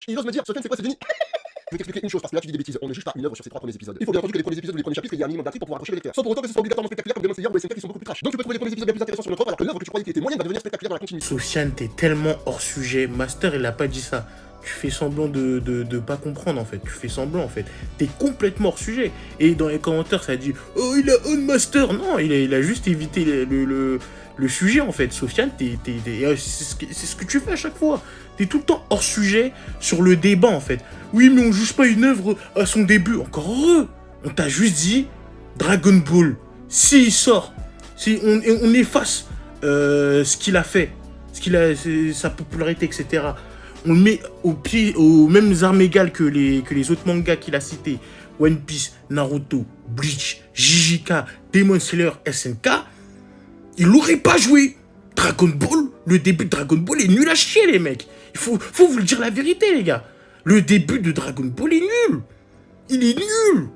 Il ose me dire, Sofiane, c'est quoi, c'est fini? Je vais t'expliquer une chose, parce que là tu dis des bêtises, on ne juge pas une œuvre sur ses 3 premiers épisodes. Il faut bien entendu que les premiers épisodes ou les premiers chapitres, il y a un minimum d'intrigue pour pouvoir accrocher les lecteurs. Sans pour autant que ce soit obligatoirement spectaculaire comme Demon Slayer ou les SNK qui sont beaucoup plus trash. Donc tu peux trouver les premiers épisodes bien plus intéressants sur notre œuvre, alors que l'œuvre que tu croyais qui était moyenne va devenir spectaculaire dans la continuité. Sofiane, t'es tellement hors sujet. Master, il a pas dit ça. Tu fais semblant de pas comprendre en fait. Tu fais semblant en fait. T'es complètement hors sujet. Et dans les commentaires, ça dit oh, il a on Master. Non, il a juste évité le sujet en fait. Sofiane, c'est ce que tu fais à chaque fois. T'es tout le temps hors sujet sur le débat en fait. Oui, mais on juge pas une œuvre à son début. Encore heureux. On t'a juste dit Dragon Ball. S'il sort, si on efface ce qu'il a fait, sa popularité, etc. On le met aux mêmes armes égales que les autres mangas qu'il a cités. One Piece, Naruto, Bleach, JJK, Demon Slayer, SNK. Il aurait pas joué. Dragon Ball, le début de Dragon Ball est nul à chier, les mecs. Il faut vous le dire la vérité, les gars. Le début de Dragon Ball est nul. Il est nul.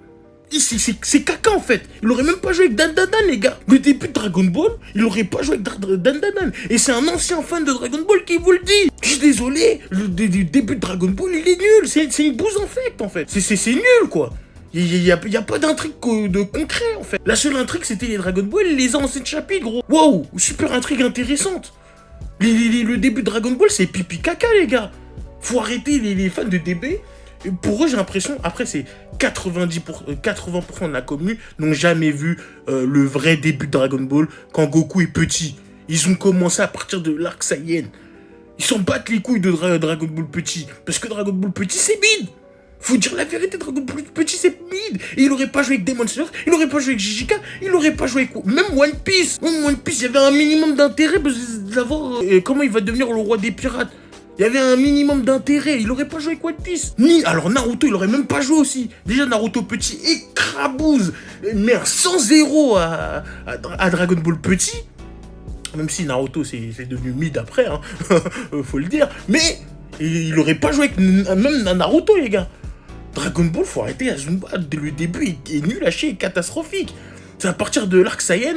C'est caca en fait. Il aurait même pas joué avec Dan Dan Dan, les gars. Le début de Dragon Ball, il aurait pas joué avec Dan Dan Dan. Et c'est un ancien fan de Dragon Ball qui vous le dit. Je suis désolé, le début de Dragon Ball, il est nul. C'est une bouse en fait. C'est nul quoi. Il y a pas d'intrigue de concret en fait. La seule intrigue c'était les Dragon Ball et les anciens chapitres gros. Waouh, super intrigue intéressante. Le début de Dragon Ball c'est pipi caca les gars. Faut arrêter les fans de DB. Pour eux, j'ai l'impression, après, c'est 80% de la commune n'ont jamais vu le vrai début de Dragon Ball quand Goku est petit. Ils ont commencé à partir de l'arc Saiyan. Ils s'en battent les couilles de Dragon Ball petit. Parce que Dragon Ball petit, c'est mid. Faut dire la vérité, Dragon Ball petit, c'est mid. Et il aurait pas joué avec Demon Slayer, il aurait pas joué avec JJK, il aurait pas joué avec... Même One Piece. Même One Piece, il y avait un minimum d'intérêt d'avoir... comment il va devenir le roi des pirates. Il y avait un minimum d'intérêt, il aurait pas joué avec One Piece. Alors Naruto, il aurait même pas joué aussi. Déjà Naruto petit écrabouze, mais un 100-0 à Dragon Ball petit. Même si Naruto c'est devenu mid après, hein. Faut le dire. Mais il aurait pas joué avec même Naruto les gars. Dragon Ball, faut arrêter à Zumba. Le début est nul à chier, est catastrophique. C'est à partir de l'arc Saiyan,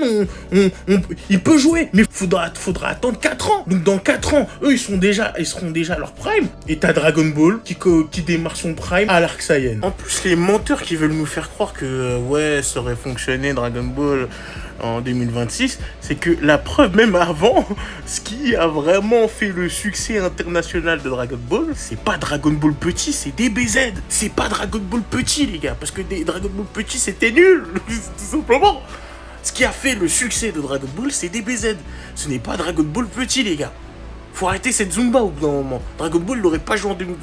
il peut jouer, mais faudra attendre 4 ans. Donc dans 4 ans, eux, ils seront déjà à leur prime. Et t'as Dragon Ball qui démarre son prime à l'arc Saiyan. En plus, les menteurs qui veulent nous faire croire que, ouais, ça aurait fonctionné Dragon Ball en 2026, c'est que la preuve, même avant, ce qui a vraiment fait le succès international de Dragon Ball, c'est pas Dragon Ball petit, c'est DBZ. C'est pas Dragon Ball petit, les gars, parce que Dragon Ball petit, c'était nul, tout simplement. Ce qui a fait le succès de Dragon Ball, c'est DBZ. Ce n'est pas Dragon Ball petit, les gars. Faut arrêter cette Zumba au bout d'un moment. Dragon Ball, il n'aurait pas joué en 2026.